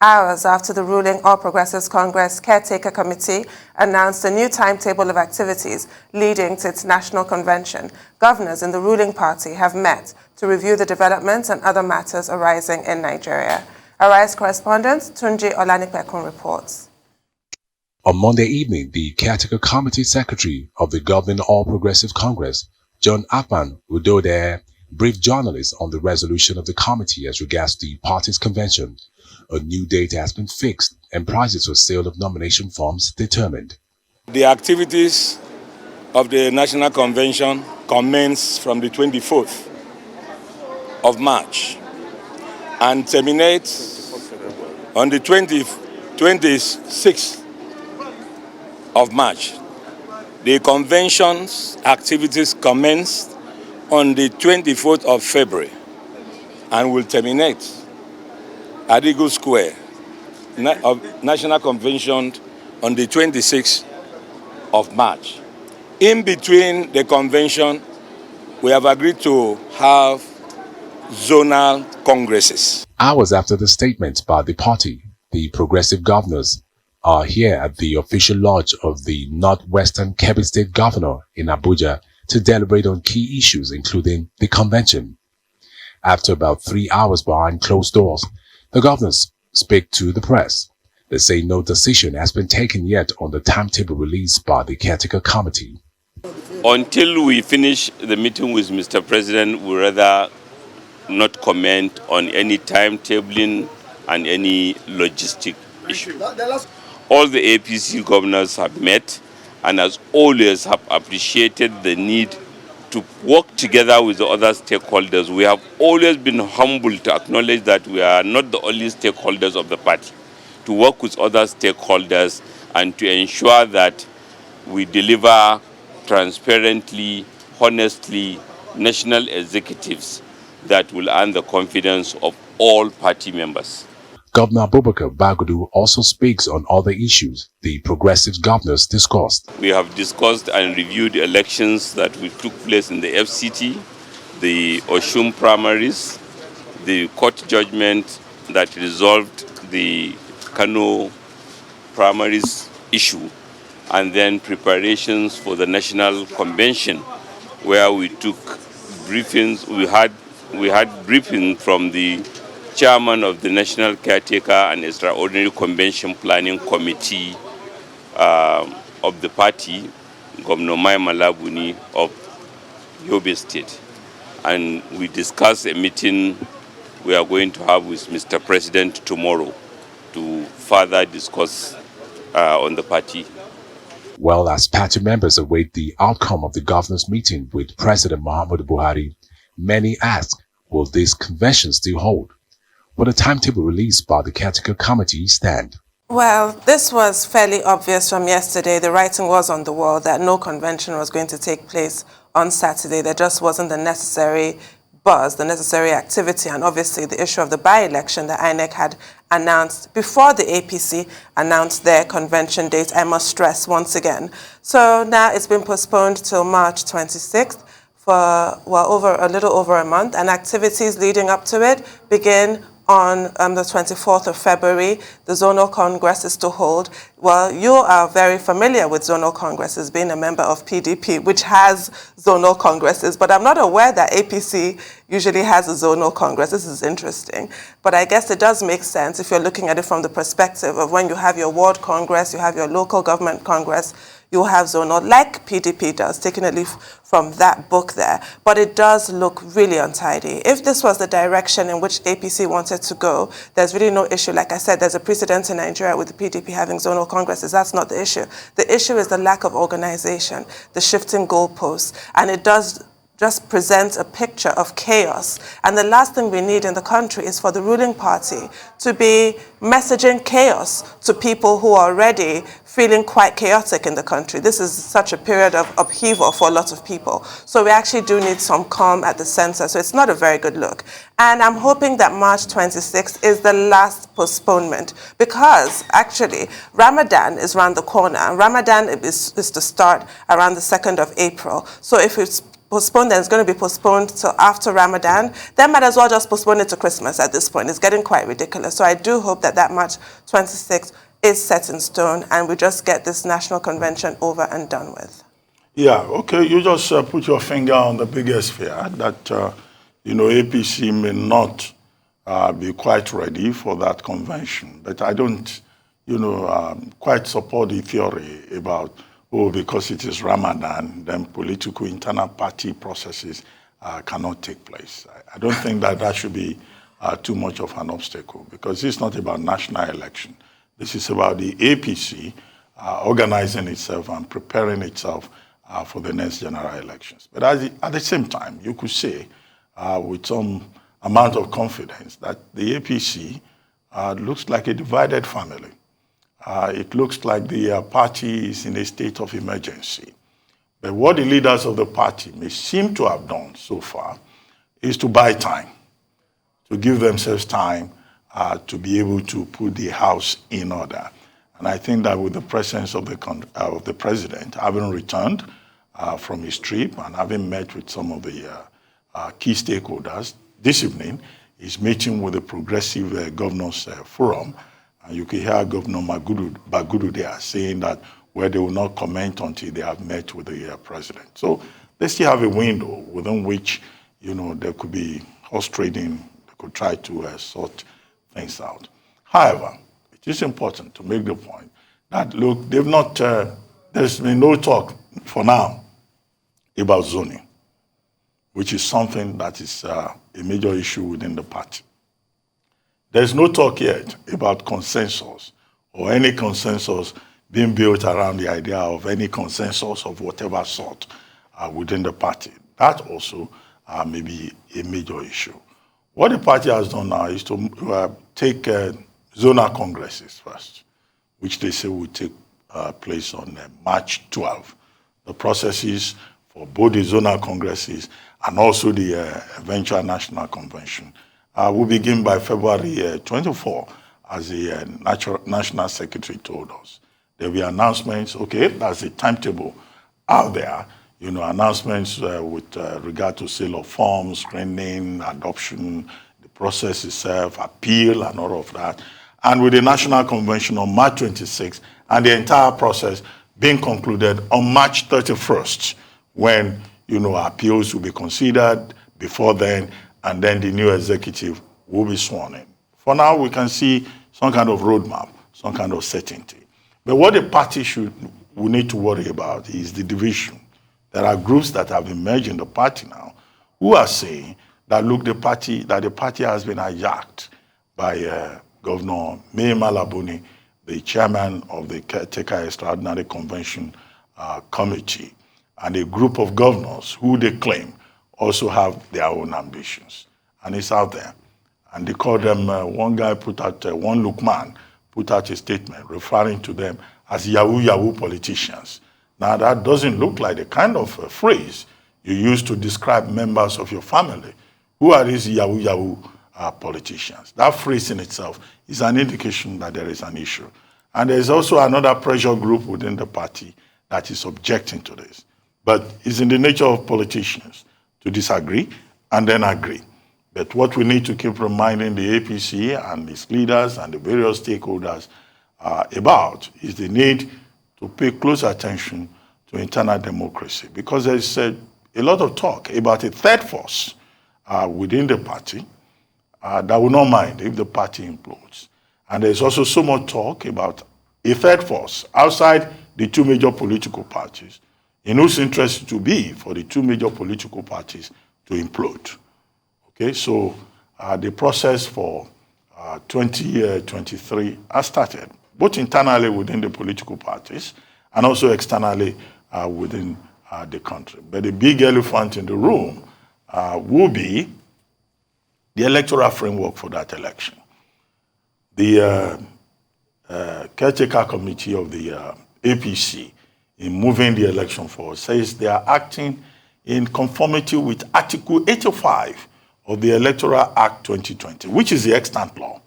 Hours after the ruling All Progressives Congress Caretaker Committee announced a new timetable of activities leading to its national convention, governors in the ruling party have met to review the developments and other matters arising in Nigeria. Arise correspondent Tunji Olanipekun reports. On Monday evening, the Caretaker Committee Secretary of the governing All Progressive Congress, John Akpan Udode, briefed journalists on the resolution of the committee as regards the party's convention. A new date has been fixed and prices for sale of nomination forms determined. The activities of the National Convention commence from the 24th of March and terminates on the 26th of March. The convention's activities commenced on the 24th of February and will terminate at Eagle Square of National Convention on the 26th of March. In between the convention, we have agreed to have zonal congresses. Hours after the statement by the party, the progressive governors are here at the official lodge of the Northwestern Kebbi State Governor in Abuja to deliberate on key issues, including the convention. After about 3 hours behind closed doors, the governors speak to the press. They say no decision has been taken yet on the timetable released by the Caretaker Committee. Until we finish the meeting with Mr. President, we rather not comment on any timetabling and any logistic issue. All the APC governors have met and as always have appreciated the need to work together with the other stakeholders. We have always been humble to acknowledge that we are not the only stakeholders of the party, to work with other stakeholders and to ensure that we deliver transparently, honestly, national executives that will earn the confidence of all party members. Governor Abubakar Bagudu also speaks on other issues the progressive governors discussed. We have discussed and reviewed elections that took place in the FCT, the Oshun primaries, the court judgment that resolved the Kano primaries issue, and then preparations for the National Convention, where we took briefings. We had briefing from the chairman of the National Caretaker and Extraordinary Convention Planning Committee of the party, Governor Mai Malabuni of Yobe State. And we discussed a meeting we are going to have with Mr. President tomorrow to further discuss on the party. Well, as party members await the outcome of the governors' meeting with President Muhammadu Buhari, many ask, will this convention still hold? Will the timetable released by the Caretaker Committee stand? Well, this was fairly obvious from yesterday. The writing was on the wall that no convention was going to take place on Saturday. There just wasn't the necessary buzz, the necessary activity, and obviously the issue of the by-election that INEC had announced before the APC announced their convention date, I must stress once again. So now it's been postponed till March 26th for, well, a little over a month, and activities leading up to it begin on the 24th of February. The Zonal Congress is to hold. Well, you are very familiar with Zonal Congresses, being a member of PDP, which has Zonal Congresses, but I'm not aware that APC usually has a Zonal Congress. This is interesting. But I guess it does make sense if you're looking at it from the perspective of when you have your ward Congress, you have your local government Congress, you have zonal, like PDP does, taking a leaf from that book there. But it does look really untidy. If this was the direction in which APC wanted to go, there's really no issue. Like I said, there's a precedent in Nigeria with the PDP having zonal congresses. That's not the issue. The issue is the lack of organization, the shifting goalposts, and it does just presents a picture of chaos. And the last thing we need in the country is for the ruling party to be messaging chaos to people who are already feeling quite chaotic in the country. This is such a period of upheaval for a lot of people. So we actually do need some calm at the center. So it's not a very good look. And I'm hoping that March 26th is the last postponement, because actually Ramadan is around the corner. Ramadan is to start around the 2nd of April. So if it's postponed, then it's going to be postponed till after Ramadan, then might as well just postpone it to Christmas at this point. It's getting quite ridiculous. So I do hope that that March 26th is set in stone and we just get this national convention over and done with. Yeah, okay, you just put your finger on the biggest fear that, APC may not be quite ready for that convention. But I don't, quite support the theory about, because it is Ramadan, then political internal party processes cannot take place. I don't think that should be too much of an obstacle, because it's not about national election. This is about the APC organizing itself and preparing itself for the next general elections. But at the same time, you could say with some amount of confidence that the APC looks like a divided family. It looks like the party is in a state of emergency. But what the leaders of the party may seem to have done so far is to buy time, to give themselves time to be able to put the house in order. And I think that with the presence of the president having returned from his trip and having met with some of the key stakeholders, this evening he's meeting with the Progressive Governors Forum. And you can hear Governor Bagudu there saying that they will not comment until they have met with the president. So they still have a window within which, there could be horse trading, they could try to sort things out. However, it is important to make the point that, look, there's been no talk for now about zoning, which is something that is a major issue within the party. There's no talk yet about consensus or any consensus being built around the idea of any consensus of whatever sort within the party. That also may be a major issue. What the party has done now is to take zonal congresses first, which they say will take place on March 12. The processes for both the zonal congresses and also the eventual national convention will begin by February 24, as the national secretary told us. There will be announcements, okay, that's the timetable out there, announcements with regard to sale of forms, screening, adoption, the process itself, appeal, and all of that. And with the national convention on March 26, and the entire process being concluded on March 31st, when, appeals will be considered before then, and then the new executive will be sworn in. For now, we can see some kind of roadmap, some kind of certainty. But what the party we need to worry about is the division. There are groups that have emerged in the party now who are saying that, look, the party has been hijacked by Governor Mai Mala Buni, the chairman of the Caretaker Extraordinary Convention Committee, and a group of governors who they claim also have their own ambitions. And it's out there. And they call them, one guy put out, one Lukman put out a statement referring to them as Yahoo politicians. Now that doesn't look like the kind of phrase you use to describe members of your family. Who are these Yahoo politicians? That phrase in itself is an indication that there is an issue. And there's also another pressure group within the party that is objecting to this. But it's in the nature of politicians to disagree and then agree. But what we need to keep reminding the APC and its leaders and the various stakeholders about is the need to pay close attention to internal democracy, because there's a lot of talk about a third force within the party that will not mind if the party implodes. And there's also so much talk about a third force outside the two major political parties, in whose interest it will be for the two major political parties to implode. Okay, so the process for 2023 has started, both internally within the political parties and also externally within the country. But the big elephant in the room will be the electoral framework for that election. The caretaker committee of the APC, in moving the election forward, says they are acting in conformity with Article 85 of the Electoral Act 2020, which is the extant law,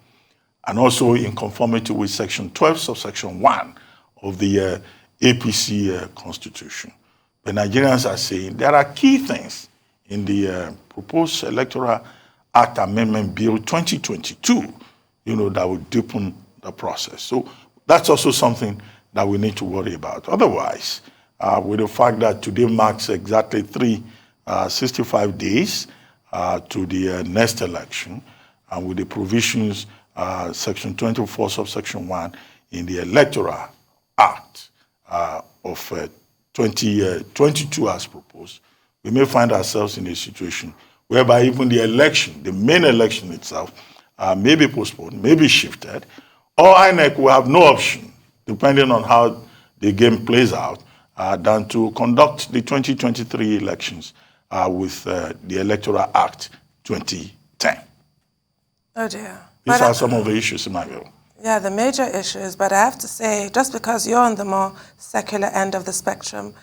and also in conformity with Section 12, subsection 1 of the APC Constitution. the Nigerians are saying there are key things in the proposed Electoral Act Amendment Bill 2022, that will deepen the process. So that's also something that we need to worry about. Otherwise, with the fact that today marks exactly 365 days to the next election, and with the provisions, Section 24, subsection 1, in the Electoral Act of 2022 as proposed, we may find ourselves in a situation whereby even the election, the main election itself, may be postponed, may be shifted, or INEC will have no option, depending on how the game plays out, than to conduct the 2023 elections with the Electoral Act 2010. Oh dear. These are some of the issues in my view. Yeah, the major issues, but I have to say, just because you're on the more secular end of the spectrum,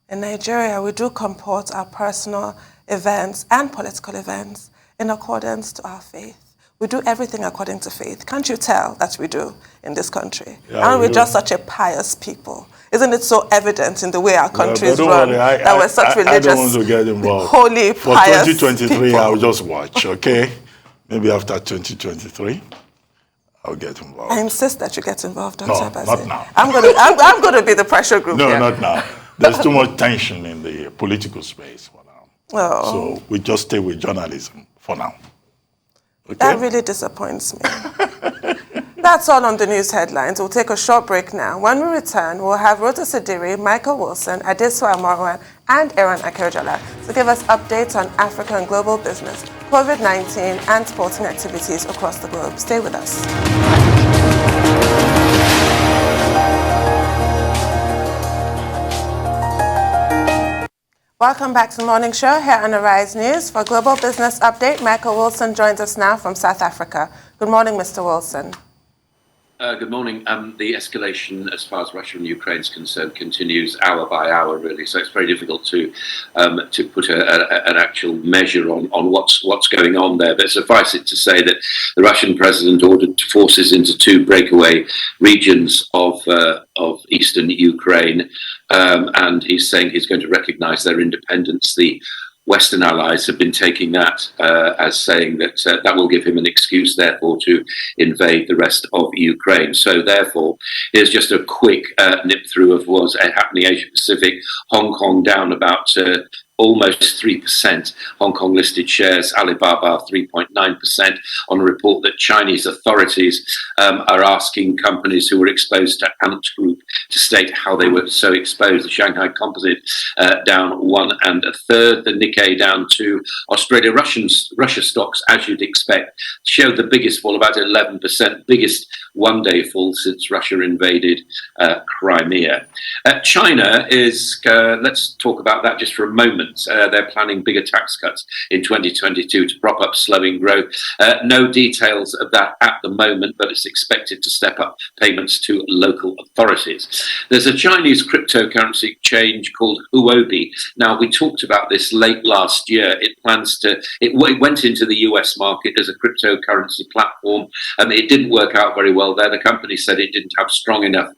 in Nigeria, we do comport our personal events and political events in accordance to our faith. We do everything according to faith. Can't you tell that we do in this country? Yeah, Aren't we do. just such a pious people? Isn't it so evident in the way our country is But don't run worry, that we're such religious, I don't want to get involved. holy, For pious 2023, people? I'll just watch, okay? Maybe after 2023, I'll get involved. I insist that you get involved, Dr. No, Bassey. not now. I'm going to be the pressure group No, here. not now. There's too much tension in the political space for now. Oh. So we just stay with journalism for now. Okay? That really disappoints me. That's all on the news headlines. We'll take a short break now. When we return, we'll have Rota Sidiri, Michael Wilson, Adesua Morwan, and Aaron Akerjola to give us updates on Africa and global business, COVID-19, and sporting activities across the globe. Stay with us. Welcome back to the Morning Show here on Arise News. For Global Business Update, Michael Wilson joins us now from South Africa. Good morning, Mr. Wilson. Good morning. The escalation as far as Russia and Ukraine is concerned continues hour by hour, really. So it's very difficult to put an actual measure on what's going on there. But suffice it to say that the Russian president ordered forces into two breakaway regions of eastern Ukraine, and he's saying he's going to recognise their independence. The Western allies have been taking that as saying that that will give him an excuse, therefore, to invade the rest of Ukraine. So, therefore, here's just a quick nip through of what's happening in Asia Pacific. Hong Kong down about almost 3%. Hong Kong listed shares, Alibaba 3.9%, on a report that Chinese authorities are asking companies who were exposed to Ant Group to state how they were so exposed. The Shanghai Composite down 1 1/3. The Nikkei down 2. Australia, Russia stocks, as you'd expect, showed the biggest fall, about 11%, biggest one-day fall since Russia invaded Crimea. China is, let's talk about that just for a moment. They're planning bigger tax cuts in 2022 to prop up slowing growth. No details of that at the moment, but it's expected to step up payments to local authorities. There's a Chinese cryptocurrency exchange called Huobi. Now, we talked about this late last year. It went into the US market as a cryptocurrency platform, and it didn't work out very well there. The company said it didn't have strong enough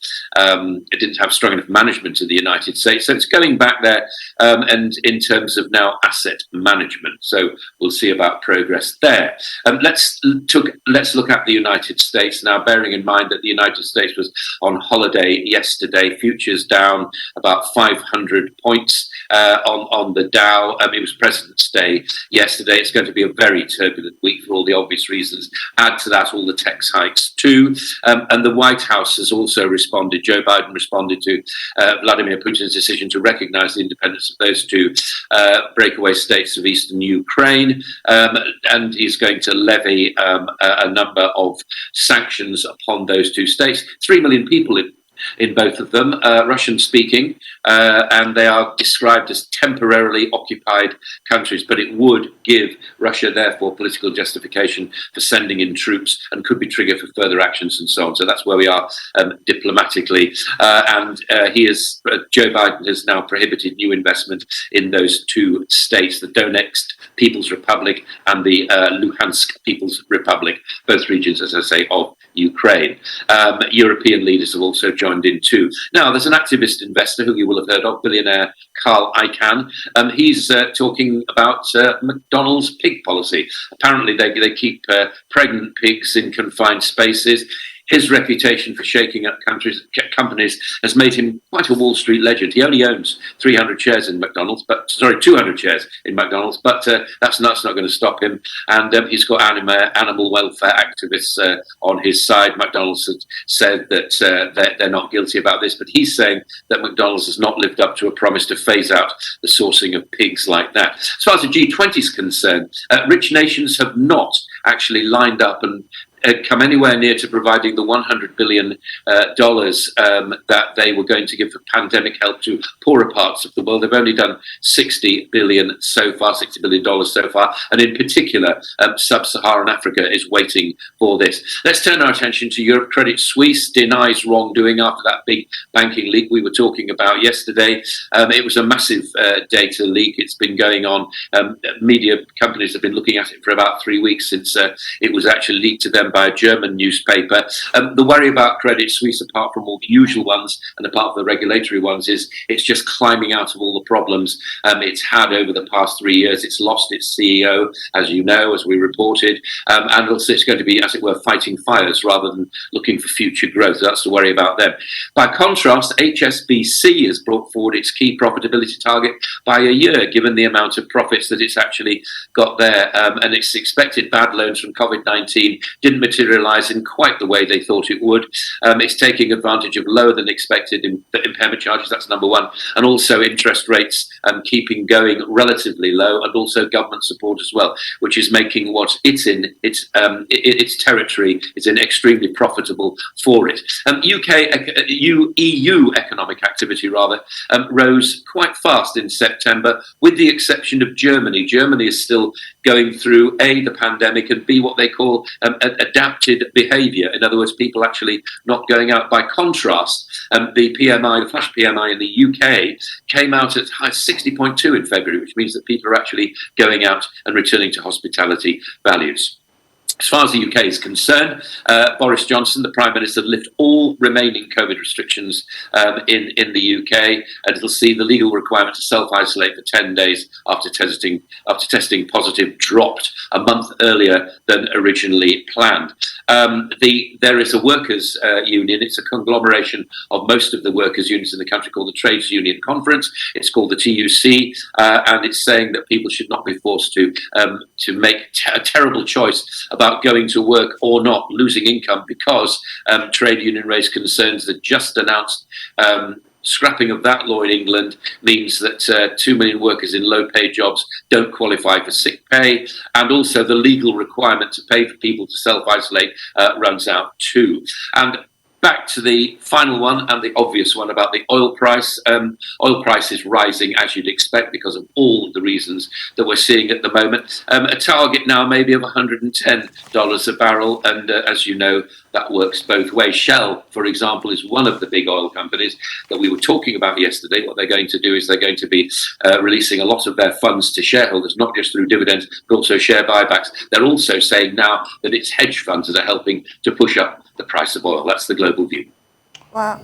management in the United States. So it's going back there, and in terms of now asset management. So we'll see about progress there. Let's look at the United States now, bearing in mind that the United States was on holiday yesterday. Futures down about 500 points on the Dow. It was President's Day yesterday. It's going to be a very turbulent week for all the obvious reasons. Add to that all the tax hikes too. And the White House has also responded. Joe Biden responded to Vladimir Putin's decision to recognize the independence of those two breakaway states of eastern Ukraine, and he's going to levy a number of sanctions upon those two states. 3 million people in both of them, Russian-speaking, and they are described as temporarily occupied countries, but it would give Russia, therefore, political justification for sending in troops and could be trigger for further actions and so on. So that's where we are diplomatically. Joe Biden has now prohibited new investment in those two states, the Donetsk People's Republic and the Luhansk People's Republic, both regions, as I say, of Ukraine. European leaders have also joined in too. Now, there's an activist investor who you will have heard of, billionaire Carl Icahn. He's talking about McDonald's pig policy. Apparently, they keep pregnant pigs in confined spaces. His reputation for shaking up companies has made him quite a Wall Street legend. He only owns 200 shares in McDonald's, but that's not going to stop him. And he's got animal welfare activists on his side. McDonald's has said that they're not guilty about this, but he's saying that McDonald's has not lived up to a promise to phase out the sourcing of pigs like that. As far as the G20 is concerned, rich nations have not actually lined up and come anywhere near to providing the $100 billion that they were going to give for pandemic help to poorer parts of the world. They've only done $60 billion so far, and in particular, sub-Saharan Africa is waiting for this. Let's turn our attention to Europe. Credit Suisse denies wrongdoing after that big banking leak we were talking about yesterday. It was a massive data leak. It's been going on. Media companies have been looking at it for about 3 weeks since it was actually leaked to them by a German newspaper. The worry about Credit Suisse, apart from all the usual ones and apart from the regulatory ones, is it's just climbing out of all the problems it's had over the past 3 years. It's lost its CEO, as you know, as we reported, and also it's going to be, as it were, fighting fires rather than looking for future growth. That's the worry about them. By contrast, HSBC has brought forward its key profitability target by a year, given the amount of profits that it's actually got there, and its expected bad loans from COVID-19 didn't materialize in quite the way they thought it would. It's taking advantage of lower than expected impairment charges, that's number one, and also interest rates keeping going relatively low, and also government support as well, which is making what it's in its territory is in extremely profitable for it. EU economic activity rose quite fast in September, with the exception of Germany. Germany is still going through A, the pandemic, and B, what they call adapted behavior. In other words, people actually not going out. By contrast, the PMI, the flash PMI in the UK, came out at 60.2 in February, which means that people are actually going out and returning to hospitality values. As far as the UK is concerned, Boris Johnson, the Prime Minister, lifted all remaining COVID restrictions in the UK, and it'll see the legal requirement to self-isolate for 10 days after testing positive dropped a month earlier than originally planned. There is a workers' union. It's a conglomeration of most of the workers' unions in the country called the Trades Union Conference. It's called the TUC, and it's saying that people should not be forced to make a terrible choice about going to work or not, losing income because trade union raised concerns that just announced scrapping of that law in England means that 2 million workers in low-paid jobs don't qualify for sick pay, and also the legal requirement to pay for people to self-isolate runs out too. And back to the final one and the obvious one about the oil price. Oil price is rising, as you'd expect, because of all the reasons that we're seeing at the moment. A target now maybe of $110 a barrel, and as you know, that works both ways. Shell, for example, is one of the big oil companies that we were talking about yesterday. What they're going to do is they're going to be releasing a lot of their funds to shareholders, not just through dividends, but also share buybacks. They're also saying now that it's hedge funds that are helping to push up the price of oil. That's the global view. Wow.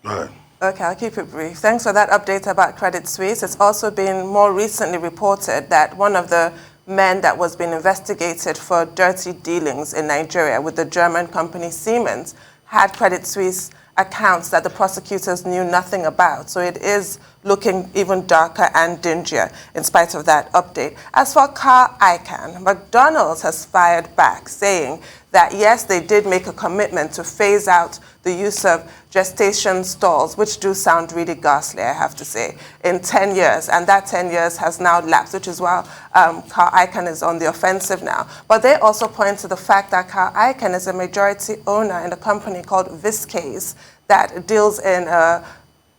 Right. Okay, I'll keep it brief. Thanks for that update about Credit Suisse. It's also been more recently reported that one of the men that was being investigated for dirty dealings in Nigeria with the German company Siemens had Credit Suisse accounts that the prosecutors knew nothing about. So it is looking even darker and dingier in spite of that update. As for Carl Icahn, McDonald's has fired back, saying that yes, they did make a commitment to phase out the use of gestation stalls, which do sound really ghastly, I have to say, in 10 years. And that 10 years has now lapsed, which is why Carl Icahn is on the offensive now. But they also point to the fact that Carl Icahn is a majority owner in a company called Viskase that deals in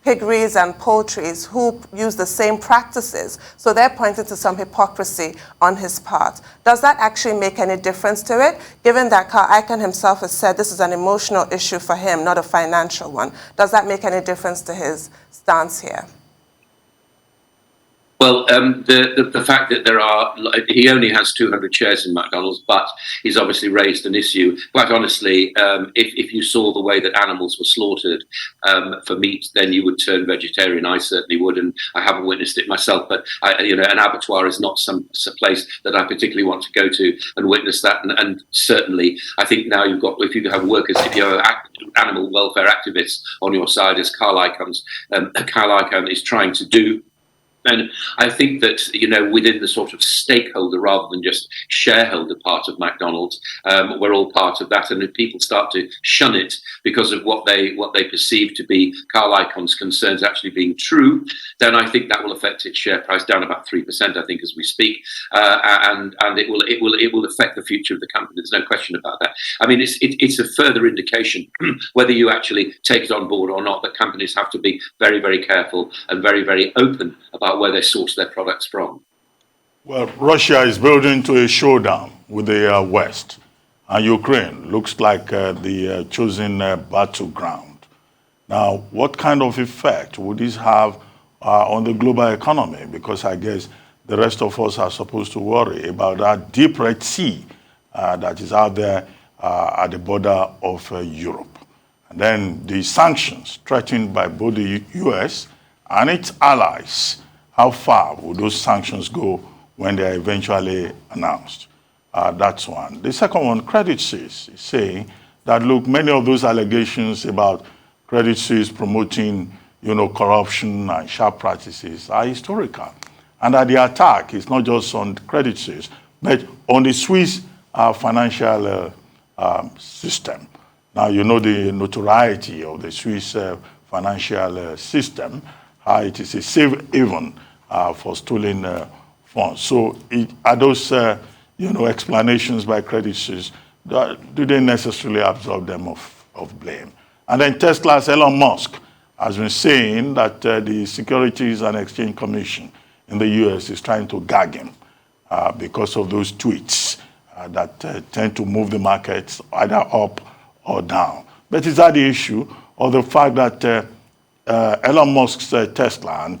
piggeries and poultries who use the same practices. So they're pointing to some hypocrisy on his part. Does that actually make any difference to it, given that Carl Icahn himself has said this is an emotional issue for him, not a financial one? Does that make any difference to his stance here? Well, the fact that he only has 200 shares in McDonald's, but he's obviously raised an issue. Quite honestly, if you saw the way that animals were slaughtered for meat, then you would turn vegetarian. I certainly would, and I haven't witnessed it myself. But an abattoir is not some place that I particularly want to go to and witness that. And certainly, I think now if you have workers, if you have animal welfare activists on your side, as Carl Icahn is trying to do. And I think that, within the sort of stakeholder rather than just shareholder part of McDonald's, we're all part of that. And if people start to shun it because of what they perceive to be Carl Icahn's concerns actually being true, then I think that will affect its share price down about 3%, I think, as we speak. And it will affect the future of the company. There's no question about that. I mean, it's a further indication, whether you actually take it on board or not, that companies have to be very, very careful and very, very open about where they source their products from. Well, Russia is building to a showdown with the West, and Ukraine looks like the chosen battleground. Now, what kind of effect would this have on the global economy? Because I guess the rest of us are supposed to worry about that deep Red Sea that is out there at the border of Europe. And then the sanctions threatened by both the US and its allies. How far will those sanctions go when they are eventually announced? That's one. The second one, Credit Suisse is saying that, look, many of those allegations about Credit Suisse promoting, corruption and sharp practices are historical. And that the attack is not just on Credit Suisse, but on the Swiss financial system. Now, the notoriety of the Swiss financial system, how it is a safe haven for stolen funds. So are those, explanations by Credit Suisse, do they necessarily absolve them of blame? And then Tesla's Elon Musk has been saying that the Securities and Exchange Commission in the US is trying to gag him because of those tweets that tend to move the markets either up or down. But is that the issue, or the fact that Elon Musk's Tesla and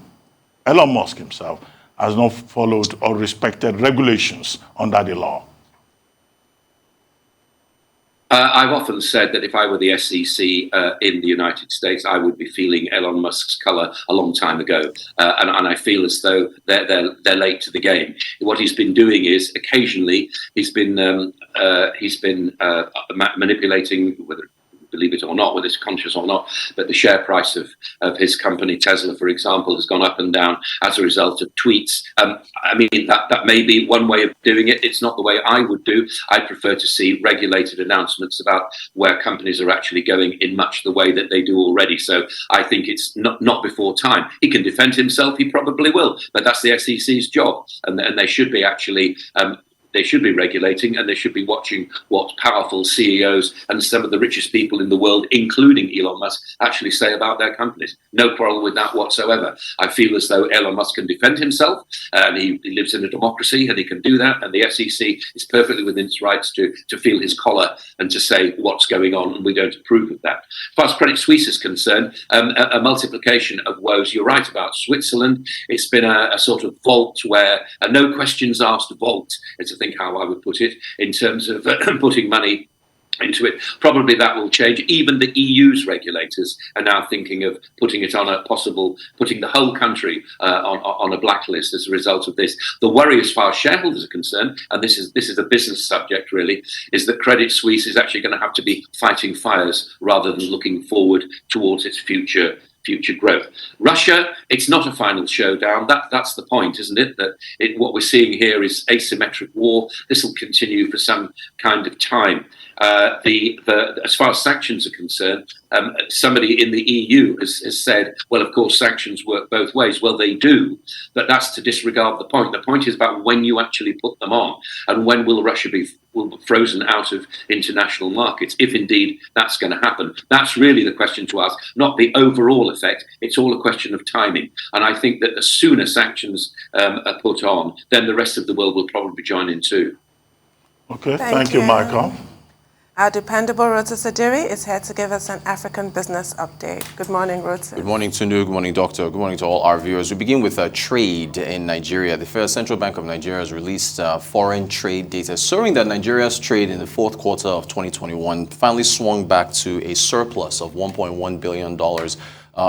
Elon Musk himself has not followed or respected regulations under the law? I've often said that if I were the SEC in the United States, I would be feeling Elon Musk's colour a long time ago, and I feel as though they're late to the game. What he's been doing is occasionally he's been manipulating, whether believe it or not, whether it's conscious or not, but the share price of his company, Tesla, for example, has gone up and down as a result of tweets. I mean, that may be one way of doing it. It's not the way I would do. I prefer to see regulated announcements about where companies are actually going in much the way that they do already. So I think it's not before time. He can defend himself. He probably will, but that's the SEC's job. And they should be actually they should be regulating, and they should be watching what powerful CEOs and some of the richest people in the world, including Elon Musk, actually say about their companies. No quarrel with that whatsoever. I feel as though Elon Musk can defend himself, and he lives in a democracy, and he can do that, and the SEC is perfectly within its rights to feel his collar and to say what's going on, and we don't approve of that. As far as Credit Suisse is concerned, a multiplication of woes. You're right about Switzerland. It's been a sort of vault where a no questions asked vault, it's a how I would put it, in terms of putting money into it. Probably that will change. Even the EU's regulators are now thinking of putting it on putting the whole country on a blacklist as a result of this. The worry as far as shareholders are concerned, and this is a business subject really, is that Credit Suisse is actually going to have to be fighting fires rather than looking forward towards its future growth. Russia, it's not a final showdown. That's the point, isn't it? That what we're seeing here is asymmetric war. This will continue for some kind of time. As far as sanctions are concerned, somebody in the EU has said, well, of course, sanctions work both ways. Well, they do, but that's to disregard the point. The point is about when you actually put them on, and when will Russia be frozen out of international markets, if indeed that's going to happen. That's really the question to ask, not the overall effect. It's all a question of timing. And I think that the sooner sanctions are put on, then the rest of the world will probably join in too. Okay, thank you, Michael. Our dependable Rota Sadiri is here to give us an African business update. Good morning, Rota. Good morning, Tundu. Good morning, Doctor. Good morning to all our viewers. We begin with trade in Nigeria. The Central Bank of Nigeria has released foreign trade data showing that Nigeria's trade in the fourth quarter of 2021 finally swung back to a surplus of $1.1 billion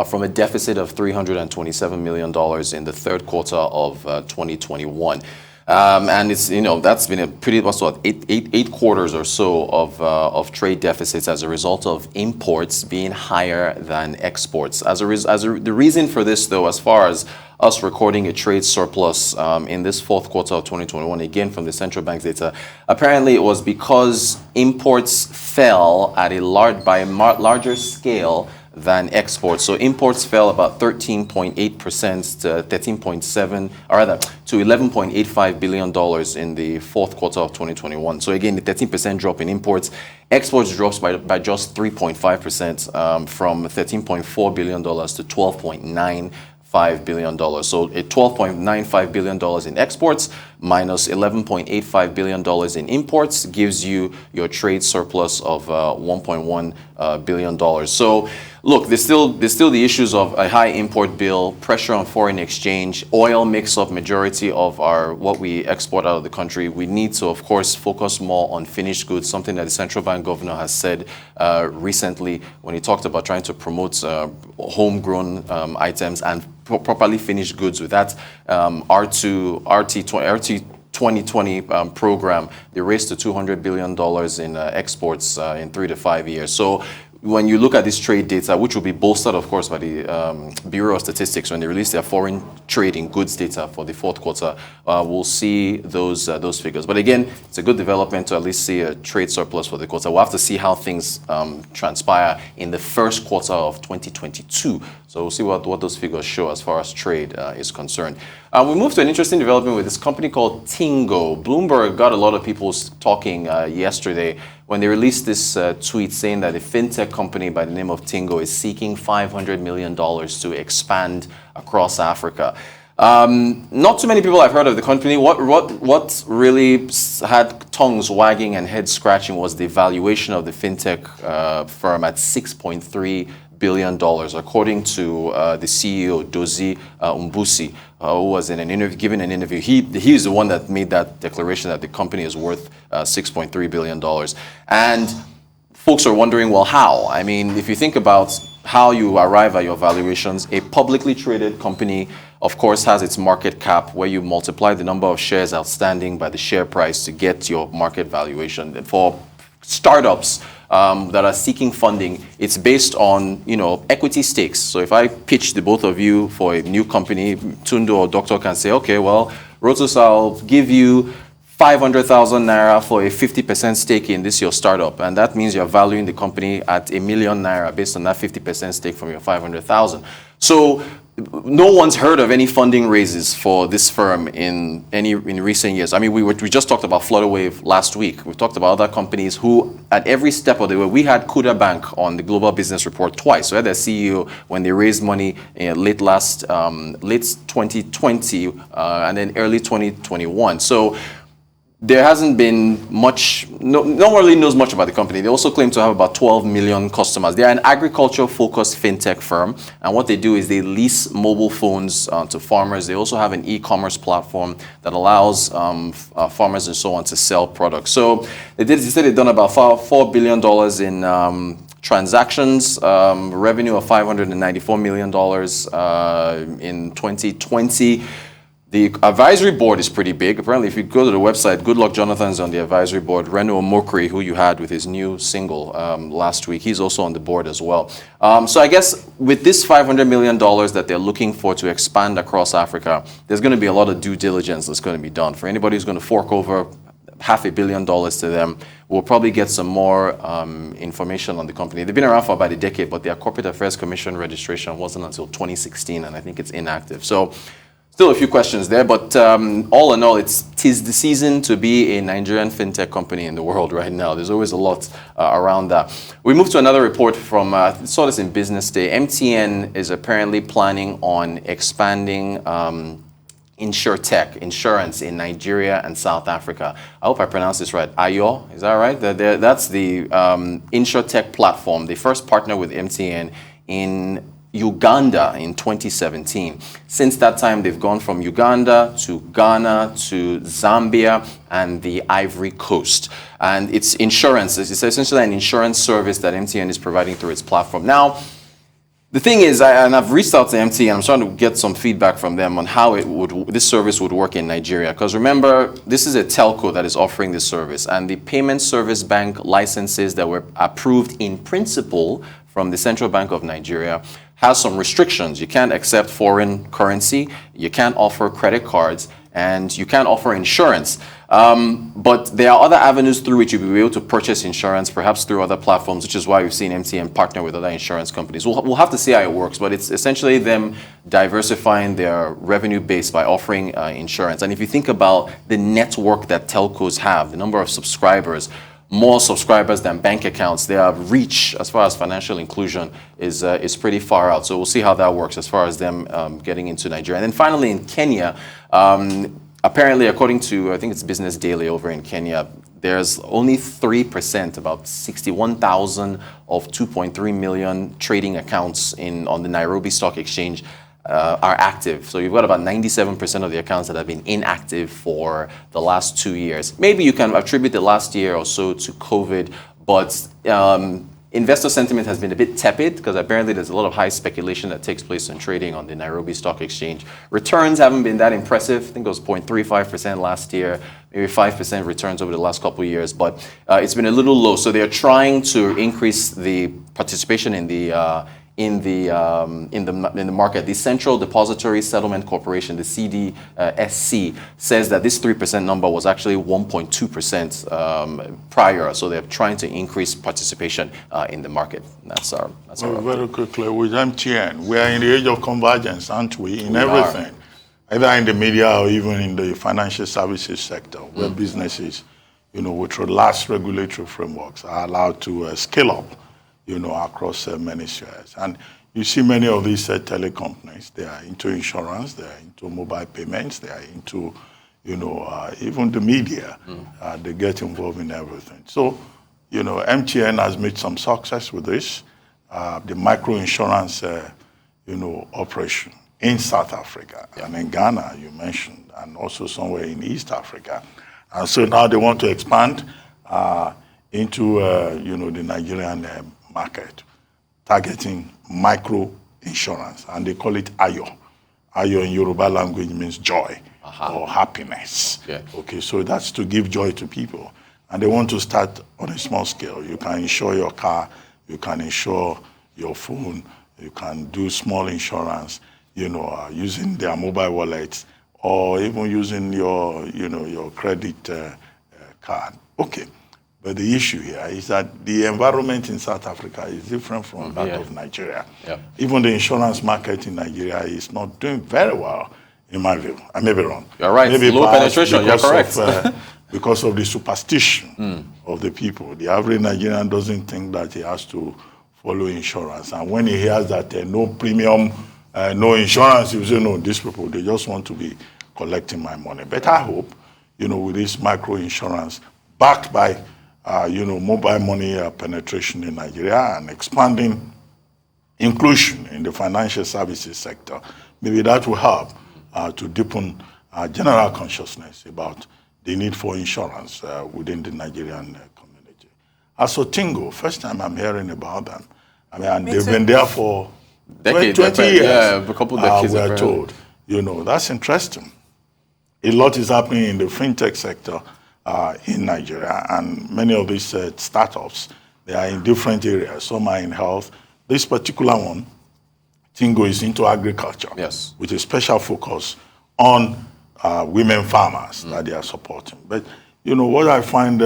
from a deficit of $327 million in the third quarter of 2021. And it's, that's been a pretty much eight quarters or so of trade deficits as a result of imports being higher than exports. The reason for this, though, as far as us recording a trade surplus in this fourth quarter of 2021, again from the central bank's data, apparently it was because imports fell at by a larger scale than exports. So imports fell about 13.8% to 13.7, or rather to $11.85 billion in the fourth quarter of 2021. So again, the 13% drop in imports. Exports drops by just 3.5% from $13.4 billion to $12.95 billion. So a $12.95 billion in exports minus $11.85 billion in imports gives you your trade surplus of $1.1 billion. So look, there's still the issues of a high import bill, pressure on foreign exchange. Oil makes up majority of what we export out of the country. We need to, of course, focus more on finished goods, something that the central bank governor has said recently when he talked about trying to promote homegrown items and properly finished goods with that RT 2020 program. They raised to $200 billion in exports in 3 to 5 years. So when you look at this trade data, which will be bolstered, of course, by the Bureau of Statistics when they release their foreign trade in goods data for the fourth quarter, we'll see those figures. But again, it's a good development to at least see a trade surplus for the quarter. We'll have to see how things transpire in the first quarter of 2022. So we'll see what those figures show as far as trade is concerned. We moved to an interesting development with this company called Tingo. Bloomberg got a lot of people talking yesterday when they released this tweet saying that a fintech company by the name of Tingo is seeking $500 million to expand across Africa. Not too many people have heard of the company. What really had tongues wagging and head scratching was the valuation of the fintech firm at $6.3 billion, according to the CEO, Dozie Mbusi, who was in an interview, given an interview. He is the one that made that declaration that the company is worth $6.3 billion. And folks are wondering, well, how? I mean, if you think about how you arrive at your valuations, a publicly traded company, of course, has its market cap where you multiply the number of shares outstanding by the share price to get your market valuation. And for startups that are seeking funding, it's based on equity stakes. So if I pitch the both of you for a new company, Tundu or Doctor can say, okay, well, Rotus, I'll give you 500,000 naira for a 50% stake in this your startup, and that means you're valuing the company at ₦1 million based on that 50% stake from your 500,000. So no one's heard of any funding raises for this firm in recent years. I mean, we just talked about Flutterwave last week. We've talked about other companies who, at every step of the way, we had Kuda Bank on the Global Business Report twice. We had their CEO when they raised money in late 2020 and then early 2021. So there hasn't been much, no one really knows much about the company. They also claim to have about 12 million customers. They're an agriculture-focused fintech firm, and what they do is they lease mobile phones to farmers. They also have an e-commerce platform that allows farmers and so on to sell products. So they said they've done about $4 billion in transactions, revenue of $594 million in 2020. The advisory board is pretty big. Apparently, if you go to the website, Good Luck Jonathan's on the advisory board. Reno Omokri, who you had with his new single last week, he's also on the board as well. So I guess with this $500 million that they're looking for to expand across Africa, there's going to be a lot of due diligence that's going to be done. For anybody who's going to fork over $500 million to them, we'll probably get some more information on the company. They've been around for about a decade, but their Corporate Affairs Commission registration wasn't until 2016, and I think it's inactive. So still a few questions there, but all in all, tis the season to be a Nigerian fintech company in the world right now. There's always a lot around that. We move to another report from, saw this in Business Day. MTN is apparently planning on expanding InsurTech, insurance in Nigeria and South Africa. I hope I pronounced this right. Ayo, is that right? That's the InsurTech platform. They first partnered with MTN in Uganda in 2017. Since that time, they've gone from Uganda to Ghana to Zambia and the Ivory Coast. And it's insurance. It's essentially an insurance service that MTN is providing through its platform. Now, the thing is, I've reached out to MTN, I'm trying to get some feedback from them on how this service would work in Nigeria. Because remember, this is a telco that is offering this service, and the Payment Service Bank licenses that were approved in principle from the Central Bank of Nigeria has some restrictions. You can't accept foreign currency, you can't offer credit cards, and you can't offer insurance. But there are other avenues through which you'll be able to purchase insurance, perhaps through other platforms, which is why we've seen MTN partner with other insurance companies. We'll have to see how it works, but it's essentially them diversifying their revenue base by offering insurance. And if you think about the network that telcos have, the number of subscribers, more subscribers than bank accounts, their reach as far as financial inclusion is pretty far out. So we'll see how that works as far as them getting into Nigeria. And then finally in Kenya, apparently according to, I think it's Business Daily over in Kenya, there's only 3%, about 61,000 of 2.3 million trading accounts on the Nairobi Stock Exchange are active. So you've got about 97% of the accounts that have been inactive for the last 2 years. Maybe you can attribute the last year or so to COVID, but investor sentiment has been a bit tepid because apparently there's a lot of high speculation that takes place in trading on the Nairobi Stock Exchange. Returns haven't been that impressive. I think it was 0.35% last year, maybe 5% returns over the last couple of years, but it's been a little low. So they're trying to increase the participation in the market. The Central Depository Settlement Corporation, the CDSC, says that this 3% number was actually 1.2% prior. So they're trying to increase participation in the market. That's our very quickly, with MTN, we are in the age of convergence, aren't we? In everything, either in the media or even in the financial services sector, where businesses, with relaxed regulatory frameworks, are allowed to scale up, across many spheres. And you see many of these tele companies, they are into insurance, they are into mobile payments, they are into, even the media, they get involved in everything. So, MTN has made some success with this. The micro-insurance, operation in South Africa and in Ghana, you mentioned, and also somewhere in East Africa. And so now they want to expand into, the Nigerian market, targeting micro insurance, and they call it Ayo. Ayo in Yoruba language means joy or happiness. Yeah. Okay, so that's to give joy to people. And they want to start on a small scale. You can insure your car, you can insure your phone, you can do small insurance, using their mobile wallets, or even using your, your credit card. Okay. But the issue here is that the environment in South Africa is different from that of Nigeria. Yeah. Even the insurance market in Nigeria is not doing very well, in my view. I may be wrong. You're right. Maybe low penetration. You're correct. Because of the superstition of the people. The average Nigerian doesn't think that he has to follow insurance. And when he hears that no premium, no insurance, he will say, no, these people, they just want to be collecting my money. But I hope, with this micro insurance backed by mobile money penetration in Nigeria and expanding inclusion in the financial services sector, maybe that will help to deepen general consciousness about the need for insurance within the Nigerian community. As for Tingo, first time I'm hearing about them. I mean, and they've been there for 20 years. Yeah, a couple decades. We're told. That's interesting. A lot is happening in the fintech sector in Nigeria, and many of these startups, they are in different areas. Some are in health. This particular one, Tingo, is into agriculture, yes, with a special focus on women farmers that they are supporting. But what I find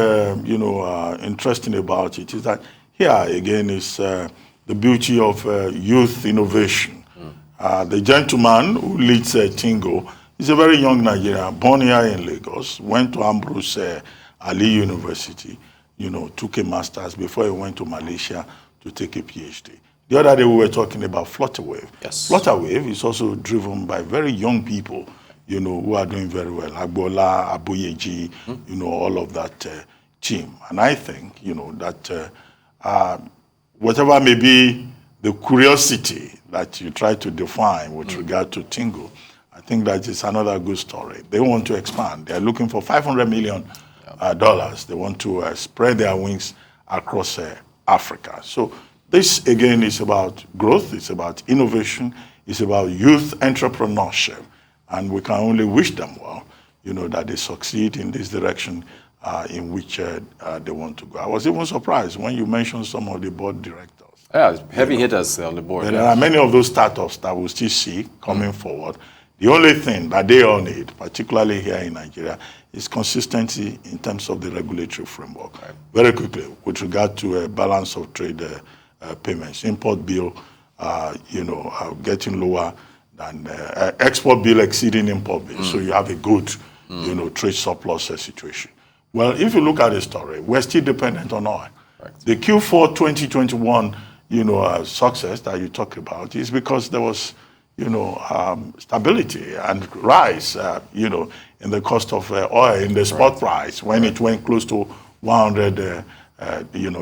interesting about it is that here again is the beauty of youth innovation. The gentleman who leads Tingo, he's a very young Nigerian, born here in Lagos, went to Ambrose Ali University, took a master's before he went to Malaysia to take a PhD. The other day we were talking about Flutterwave. Yes. Flutterwave is also driven by very young people, who are doing very well. Agbola, Aboyeji, all of that team. And I think, that whatever may be the curiosity that you try to define with regard to Tingo, I think that is another good story. They want to expand. They're looking for $500 million. They want to spread their wings across Africa. So this, again, is about growth. It's about innovation. It's about youth entrepreneurship. And we can only wish them well, that they succeed in this direction in which they want to go. I was even surprised when you mentioned some of the board directors. Yeah, heavy hitters on the board. There are many of those startups that we still see coming forward. The only thing that they all need, particularly here in Nigeria, is consistency in terms of the regulatory framework. Right. Very quickly, with regard to a balance of trade payments, import bill, getting lower than export bill exceeding import bill. So you have a good, trade surplus situation. Well, if you look at the story, we're still dependent on oil. Right. The Q4 2021, success that you talk about is because there was, stability and rise, in the cost of oil in the spot price when it went close to $100,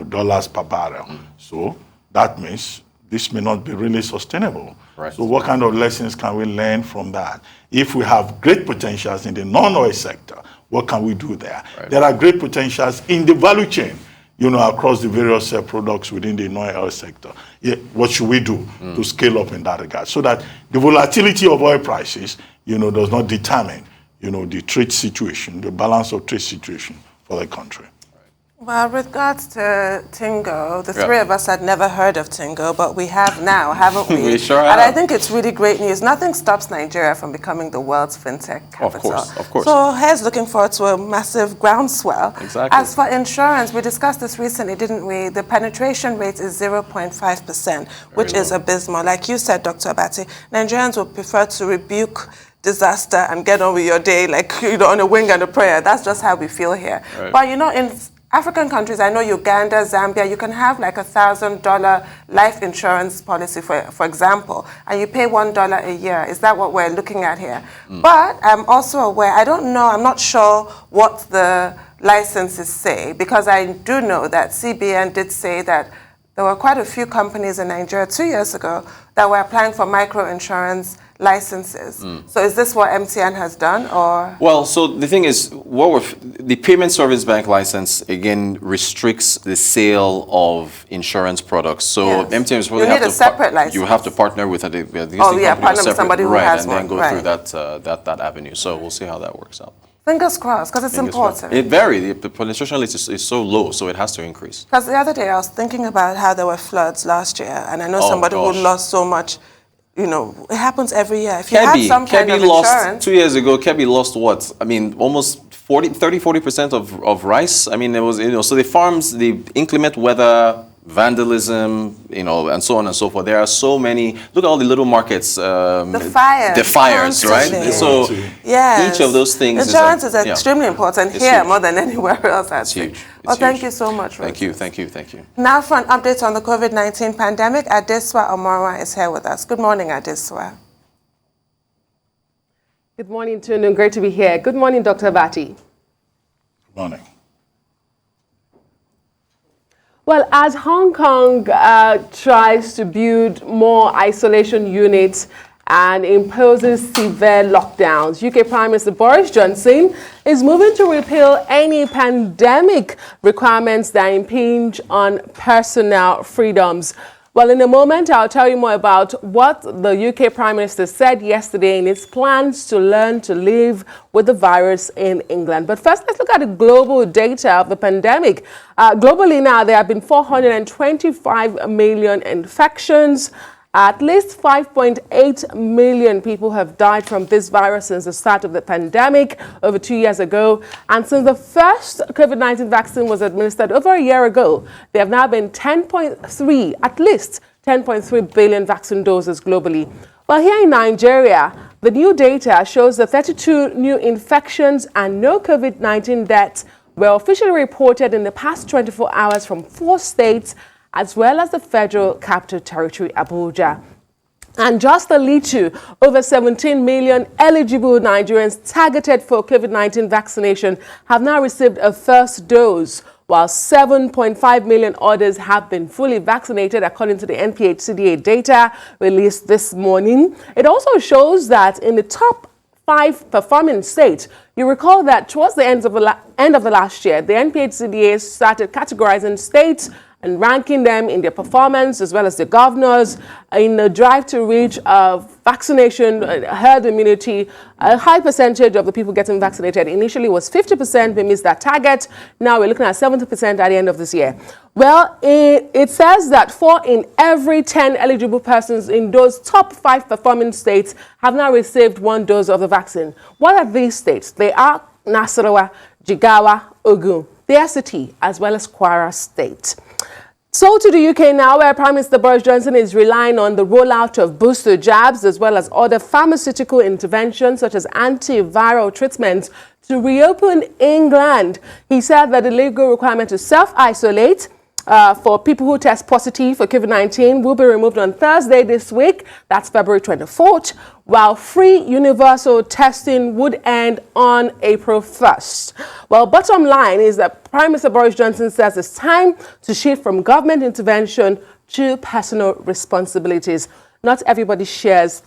dollars per barrel. So that means this may not be really sustainable. Right. So what kind of lessons can we learn from that? If we have great potentials in the non-oil sector, what can we do there? Right. There are great potentials in the value chain, across the various products within the non-oil sector. What should we do to scale up in that regard? So that the volatility of oil prices, does not determine, the trade situation, the balance of trade situation for the country. Well, with regards to Tingo, the three of us had never heard of Tingo, but we have now, haven't we? We sure have. And I think it's really great news. Nothing stops Nigeria from becoming the world's fintech capital. Of course. So here's looking forward to a massive groundswell. Exactly. As for insurance, we discussed this recently, didn't we? The penetration rate is 0.5%, which is abysmal. Like you said, Dr. Abati, Nigerians would prefer to rebuke disaster and get on with your day, like, on a wing and a prayer. That's just how we feel here. Right. But, in African countries, I know Uganda, Zambia, you can have like $1,000 life insurance policy, for example, and you pay $1 a year. Is that what we're looking at here? But I'm also aware, I'm not sure what the licenses say, because I do know that CBN did say that there were quite a few companies in Nigeria 2 years ago that were applying for microinsurance licenses. So is this what MTN has done, or? Well, so the thing is, the Payment Service Bank license, again, restricts the sale of insurance products. So MTN is really you need a separate license. You have to partner with an existing partner with somebody who has one. And then go through that avenue. So we'll see how that works out. Fingers crossed, because it's important. It varies. The penetration rate is so low, so it has to increase. Because the other day I was thinking about how there were floods last year, and I know somebody who lost so much. It happens every year. If you had some kind of insurance. 2 years ago, Kebbi lost what? I mean, almost 30-40% of rice. I mean, it was, so the farms, the inclement weather, vandalism, and so on and so forth. There are so many. Look at all the little markets. The fires, right? So each of those things. Insurance is extremely important here more than anywhere else. It's huge. Well, thank you so much. Thank you. Now for an update on the COVID-19 pandemic, Adeswa Omorwa is here with us. Good morning, Adeswa. Good morning, Tunu. Great to be here. Good morning, Dr. Abati. Good morning. Well, as Hong Kong tries to build more isolation units and imposes severe lockdowns, UK Prime Minister Boris Johnson is moving to repeal any pandemic requirements that impinge on personal freedoms. Well, in a moment, I'll tell you more about what the UK Prime Minister said yesterday in his plans to learn to live with the virus in England. But first, let's look at the global data of the pandemic. Globally now, there have been 425 million infections. At least 5.8 million people have died from this virus since the start of the pandemic over 2 years ago. And since the first COVID-19 vaccine was administered over a year ago, there have now been at least 10.3 billion vaccine doses globally. Well, here in Nigeria, the new data shows that 32 new infections and no COVID-19 deaths were officially reported in the past 24 hours from 4 states, as well as the Federal Capital Territory, Abuja. And just a little over 17 million eligible Nigerians targeted for COVID-19 vaccination have now received a first dose, while 7.5 million others have been fully vaccinated, according to the NPHCDA data released this morning. It also shows that in the top 5 performing states, you recall that towards the end of the last year, the NPHCDA started categorizing states and ranking them in their performance, as well as the governors, in the drive to reach vaccination, herd immunity. A high percentage of the people getting vaccinated initially was 50%. We missed that target. Now we're looking at 70% at the end of this year. Well, it says that 4 in every 10 eligible persons in those top 5 performing states have now received 1 dose of the vaccine. What are these states? They are Nasarawa, Jigawa, Ogun, the FCT, as well as Kwara State. So to the UK now, where Prime Minister Boris Johnson is relying on the rollout of booster jabs as well as other pharmaceutical interventions such as antiviral treatments to reopen England. He said that the legal requirement to self-isolate for people who test positive for COVID-19 will be removed on Thursday this week, that's February 24th, while free universal testing would end on April 1st. Well, bottom line is that Prime Minister Boris Johnson says it's time to shift from government intervention to personal responsibilities. Not everybody shares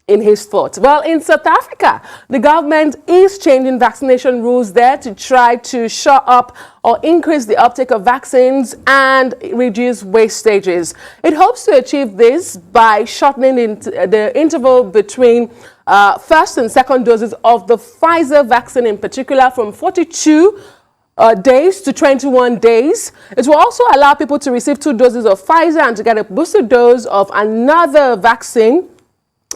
in his thoughts. Well, in South Africa, the government is changing vaccination rules there to try to shore up or increase the uptake of vaccines and reduce wastages. It hopes to achieve this by shortening the interval between first and second doses of the Pfizer vaccine in particular from 42 days to 21 days. It will also allow people to receive 2 doses of Pfizer and to get a booster dose of another vaccine.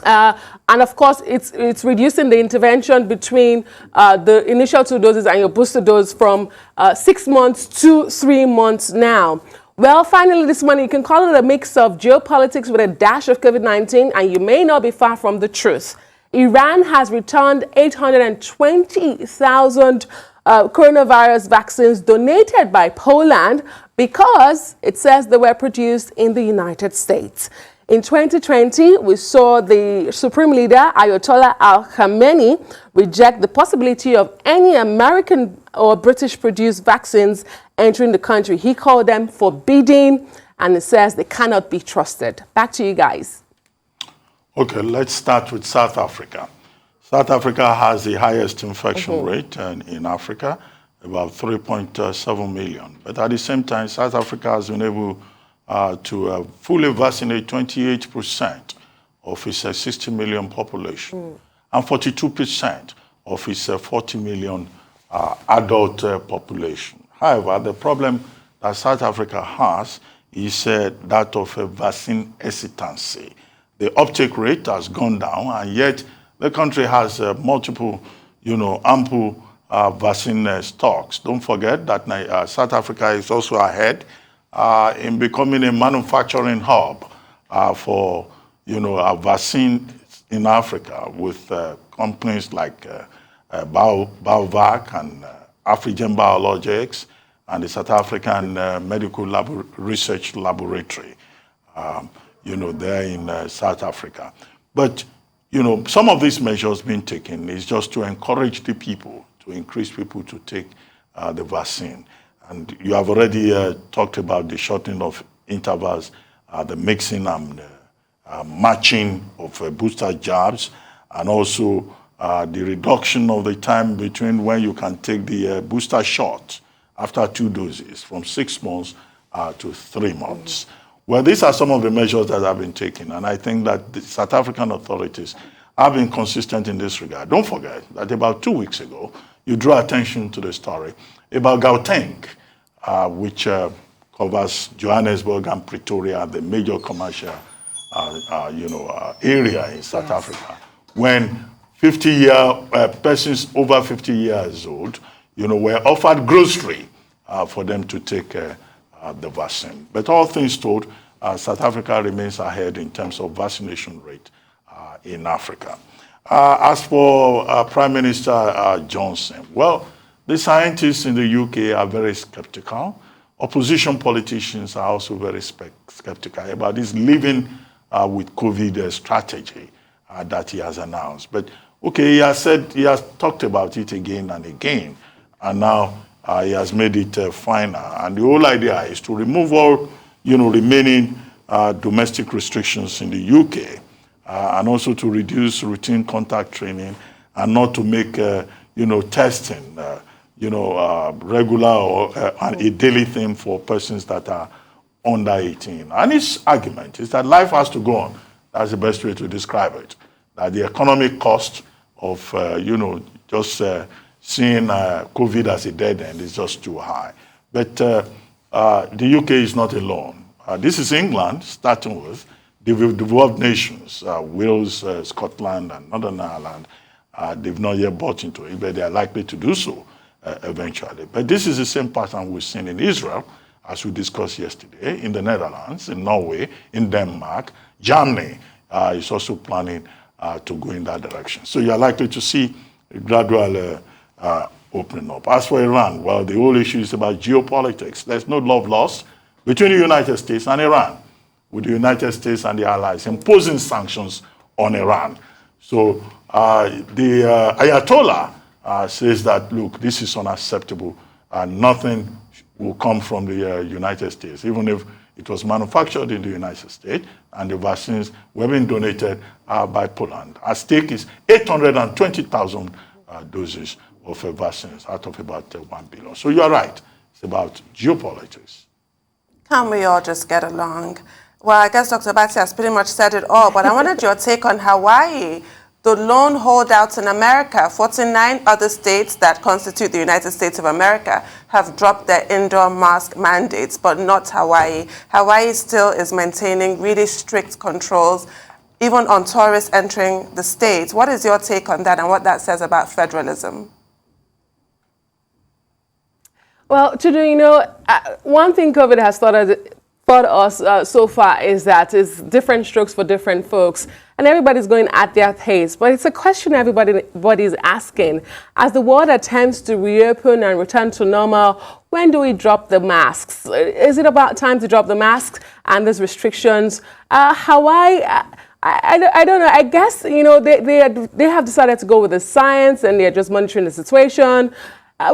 And of course, it's reducing the intervention between the initial 2 doses and your booster dose from 6 months to 3 months now. Well, finally, this morning, you can call it a mix of geopolitics with a dash of COVID-19, and you may not be far from the truth. Iran has returned 820,000 coronavirus vaccines donated by Poland because it says they were produced in the United States. In 2020, we saw the Supreme Leader, Ayatollah Al-Khamenei, reject the possibility of any American or British-produced vaccines entering the country. He called them forbidden, and it says they cannot be trusted. Back to you guys. Okay, let's start with South Africa. South Africa has the highest infection rate in Africa, about 3.7 million. But at the same time, South Africa has been able to fully vaccinate 28% of its 60 million population and 42% of its 40 million adult population. However, the problem that South Africa has is that of vaccine hesitancy. The uptake rate has gone down, and yet the country has multiple, ample vaccine stocks. Don't forget that South Africa is also ahead in becoming a manufacturing hub for, a vaccine in Africa with companies like Biovac and Afrigen Biologics and the South African Medical Research Laboratory, there in South Africa. But, some of these measures being taken is just to encourage the people, to increase people to take the vaccine. And you have already talked about the shortening of intervals, the mixing and matching of booster jabs, and also the reduction of the time between when you can take the booster shot after 2 doses from 6 months to 3 months. Well, these are some of the measures that have been taken, and I think that the South African authorities have been consistent in this regard. Don't forget that about 2 weeks ago, you drew attention to the story about Gauteng, which covers Johannesburg and Pretoria, the major commercial, area in South Africa, when persons over 50 years old, were offered grocery for them to take the vaccine. But all things told, South Africa remains ahead in terms of vaccination rate in Africa. As for Prime Minister Johnson, well, the scientists in the UK are very skeptical. Opposition politicians are also very skeptical about this living with COVID strategy that he has announced. But okay, he has talked about it again and again, and now he has made it final. And the whole idea is to remove all, remaining domestic restrictions in the UK, and also to reduce routine contact training, and not to make, testing, regular or a daily thing for persons that are under 18. And his argument is that life has to go on. That's the best way to describe it. That the economic cost of, just seeing COVID as a dead end is just too high. But the UK is not alone. This is England, starting with the developed nations, Wales, Scotland, and Northern Ireland. They've not yet bought into it, but they are likely to do so eventually. But this is the same pattern we've seen in Israel, as we discussed yesterday, in the Netherlands, in Norway, in Denmark. Germany is also planning to go in that direction. So you're likely to see a gradual opening up. As for Iran, well, the whole issue is about geopolitics. There's no love lost between the United States and Iran, with the United States and the allies imposing sanctions on Iran. So the Ayatollah says that, look, this is unacceptable, and nothing will come from the United States, even if it was manufactured in the United States, and the vaccines were being donated by Poland. At stake is 820,000 doses of vaccines out of about 1 billion. So you're right, it's about geopolitics. Can we all just get along? Well, I guess Dr. Batty has pretty much said it all, but I wanted your take on Hawaii, the lone holdouts in America. 49 other states that constitute the United States of America have dropped their indoor mask mandates, but not Hawaii. Hawaii still is maintaining really strict controls, even on tourists entering the states. What is your take on that and what that says about federalism? Well, Chidu, one thing COVID has taught us so far is that it's different strokes for different folks, and everybody's going at their pace. But it's a question everybody's asking. As the world attempts to reopen and return to normal, when do we drop the masks? Is it about time to drop the masks and these restrictions? Hawaii, I don't know. I guess, they have decided to go with the science, and they're just monitoring the situation.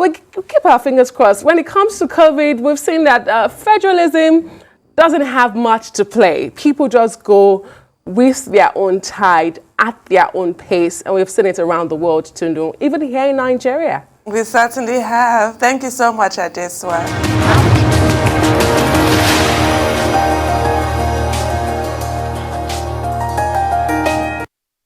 We keep our fingers crossed. When it comes to COVID, we've seen that federalism doesn't have much to play. People just go with their own tide, at their own pace, and we've seen it around the world, Tundu, even here in Nigeria. We certainly have. Thank you so much, Adeswa.